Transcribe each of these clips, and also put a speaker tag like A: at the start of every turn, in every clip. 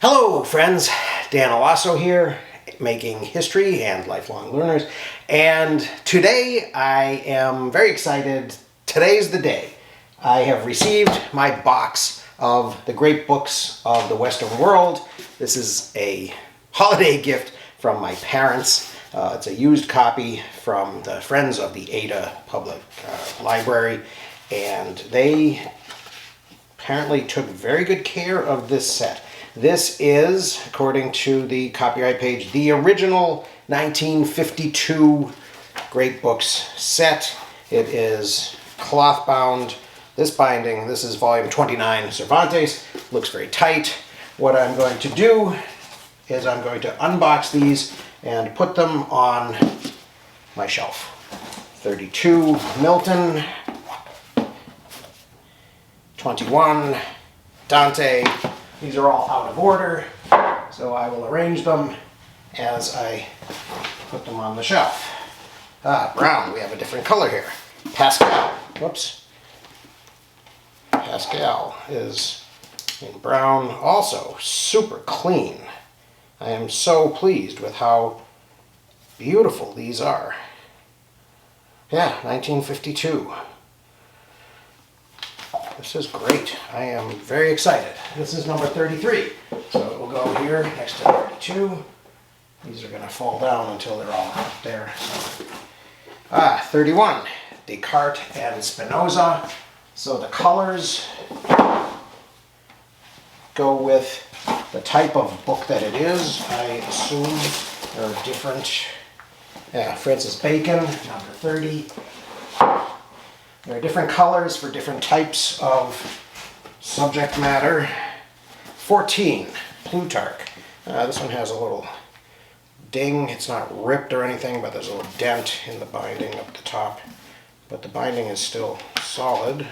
A: Hello friends, Dan Alasso here, making history and lifelong learners, and today I am very excited. Today's the day. I have received my box of the great books of the Western world. This is a holiday gift from my parents. It's a used copy from the Friends of the Ada Public Library, and they apparently took very good care of this set. This is, according to the copyright page, the original 1952 Great Books set. It is cloth bound. This binding, this is volume 29 Cervantes. Looks very tight. What I'm going to do is I'm going to unbox these and put them on my shelf. 32 Milton, 21 Dante. These are all out of order, so I will arrange them as I put them on the shelf. Brown, we have a different color here. Pascal, whoops. Pascal is in brown, also super clean. I am so pleased with how beautiful these are. Yeah, 1952. This is great. I am very excited. This is number 33. So it will go here next to 32. These are going to fall down until they're all up there. So. 31. Descartes and Spinoza. So the colors go with the type of book that it is. I assume there are different. Francis Bacon, number 30. There are different colors for different types of subject matter. 14, Plutarch. This one has a little ding. It's not ripped or anything, but there's a little dent in the binding up the top. But the binding is still solid.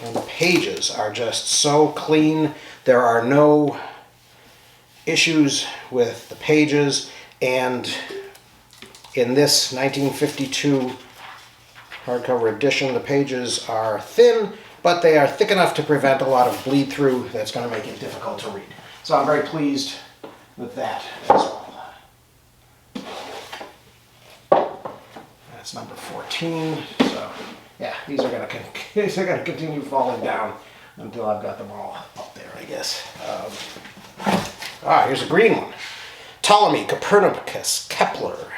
A: And the pages are just so clean. There are no issues with the pages. And in this 1952 hardcover edition, the pages are thin, but they are thick enough to prevent a lot of bleed through that's going to make it difficult to read. So I'm very pleased with that as well. That's number 14. So yeah, these are going to continue falling down until I've got them all up there, I guess. Here's a green one. Ptolemy, Copernicus, Kepler,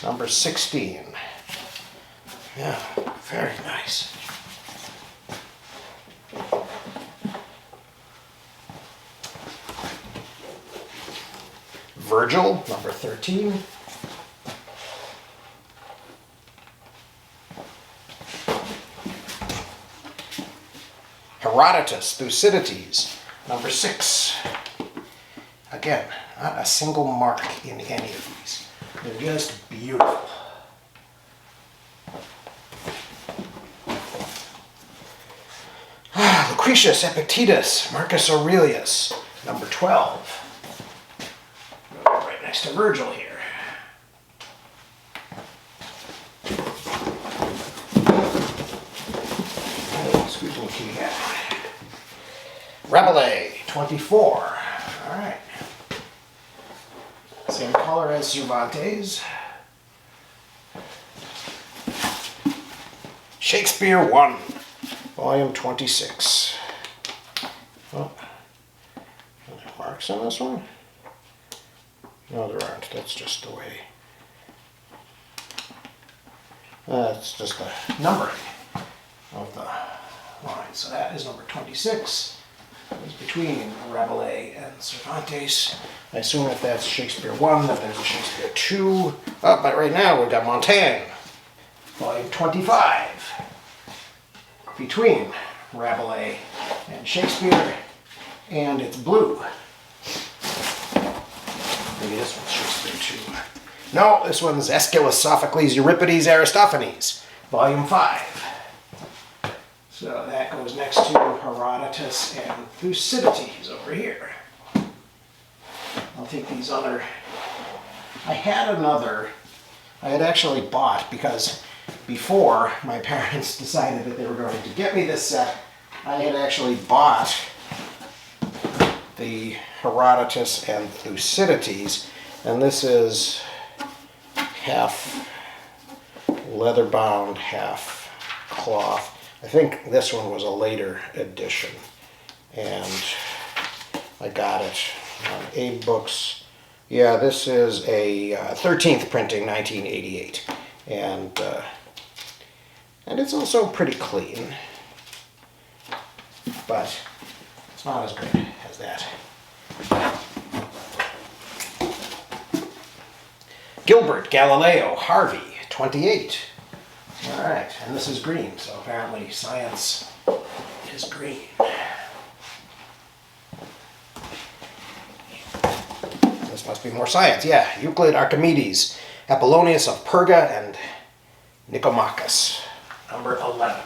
A: number 16. Yeah, very nice. Virgil, number 13. Herodotus, Thucydides, number 6. Again, not a single mark in any of these. They're just beautiful. Lucretius, Epictetus, Marcus Aurelius, number 12. Right next to Virgil here. Excuse me, kitty cat. Rabelais, 24. All right. Same color as Cervantes. Shakespeare 1. Volume 26. Oh, are there marks on this one? No, there aren't. That's just the way. That's just the numbering of the line. So that is number 26. It's between Rabelais and Cervantes. I assume if that's Shakespeare 1, that there's a Shakespeare 2. But right now we've got Montaigne. Volume 25. Between Rabelais and Shakespeare, and it's blue. Maybe this one's Shakespeare too. No, this one's Aeschylus, Sophocles, Euripides, Aristophanes, volume 5. So that goes next to Herodotus and Thucydides over here. I'll take these other. I had actually bought, because before my parents decided that they were going to get me this set, I had actually bought the Herodotus and Thucydides, and this is half leather bound, half cloth. I think this one was a later edition, and I got it on Abe Books. Yeah, this is a 13th printing, 1988, and it's also pretty clean, but it's not as good as that. Gilbert, Galileo, Harvey, 28. All right, and this is green, so apparently science is green. This must be more science. Yeah, Euclid, Archimedes, Apollonius of Perga, and Nicomachus, number 11.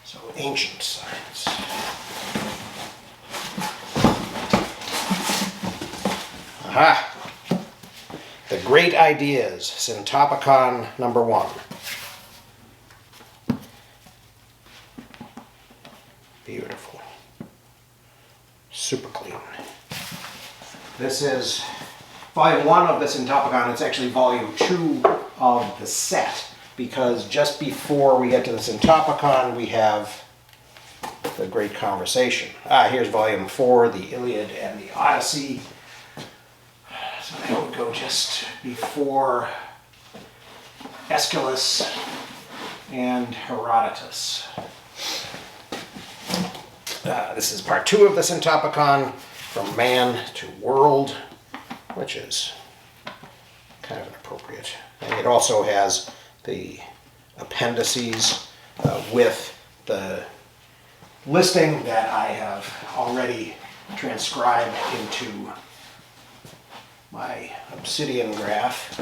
A: So ancient science. Aha! The Great Ideas, Syntopicon number 1. Beautiful. Super clean. This is volume 1 of the Syntopicon. It's actually volume 2 of the set, because just before we get to the Syntopicon, we have the Great Conversation. Here's volume 4, the Iliad and the Odyssey. So that would go just before Aeschylus and Herodotus. This is part 2 of the Syntopicon, From Man to World, which is kind of inappropriate. And it also has the appendices with the listing that I have already transcribed into my obsidian graph.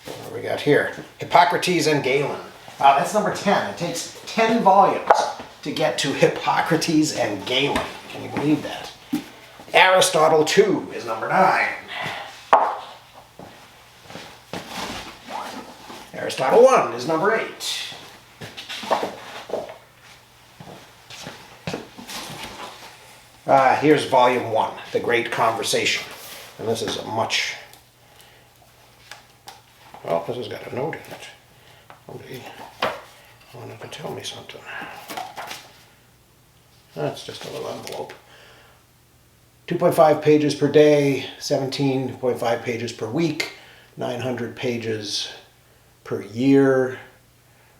A: What do we got here? Hippocrates and Galen. That's number 10. It takes 10 volumes to get to Hippocrates and Galen. Can you believe that? Aristotle 2 is number 9. Aristotle 1 is number 8. Here's volume 1, The Great Conversation. And this is a much... Well, this has got a note in it. Somebody wanted to tell me something. That's just a little envelope. 2.5 pages per day, 17.5 pages per week, 900 pages per year.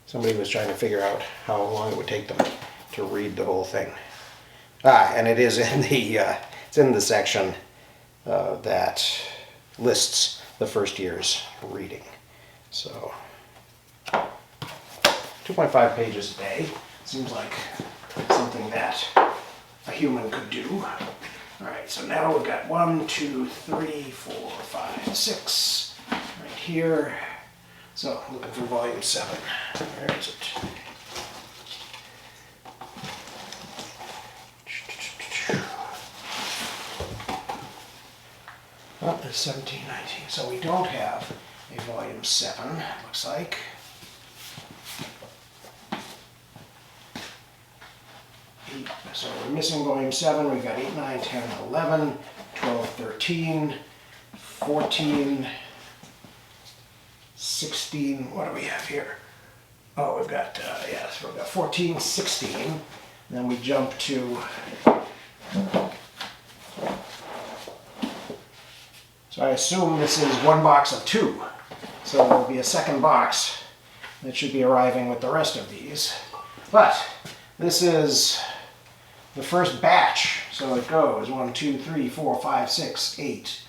A: Somebody was trying to figure out how long it would take them to read the whole thing. And it is in the it's in the section that lists the first year's reading. So 2.5 pages a day seems like something that a human could do. All right, so now we've got 1, 2, 3, 4, 5, 6 right here. So looking for volume 7. Where is it? Oh, there's 17, 19. So we don't have a volume 7, it looks like. So we're missing volume 7. We've got 8, 9, 10, 11, 12, 13, 14, 16. What do we have here? Oh, we've got, so we've got 14, 16. Then we jump to... So I assume this is one box of 2. So there'll be a second box that should be arriving with the rest of these. But this is the first batch. So it goes 1, 2, 3, 4, 5, 6, 8.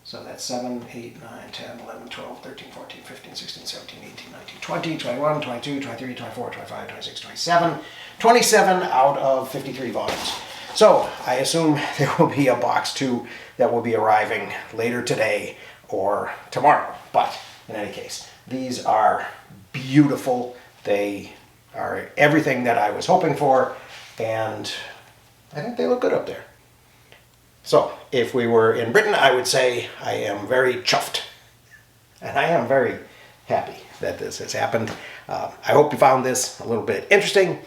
A: So that's 7, 8, 9, 10, 11, 12, 13, 14, 15, 16, 17, 18, 19, 20, 21, 22, 23, 24, 25, 26, 27. 27 out of 53 volumes. So I assume there will be a box 2 that will be arriving later today or tomorrow. But in any case, these are beautiful. They are everything that I was hoping for, and I think they look good up there. So if we were in Britain, I would say I am very chuffed. And I am very happy that this has happened. I hope you found this a little bit interesting.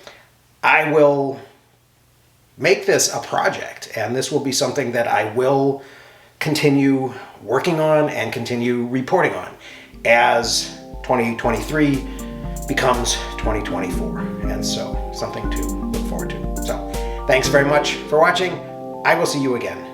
A: I will make this a project, and this will be something that I will continue working on and continue reporting on as 2023 becomes 2024, and so something to look forward to. So thanks very much for watching. I will see you again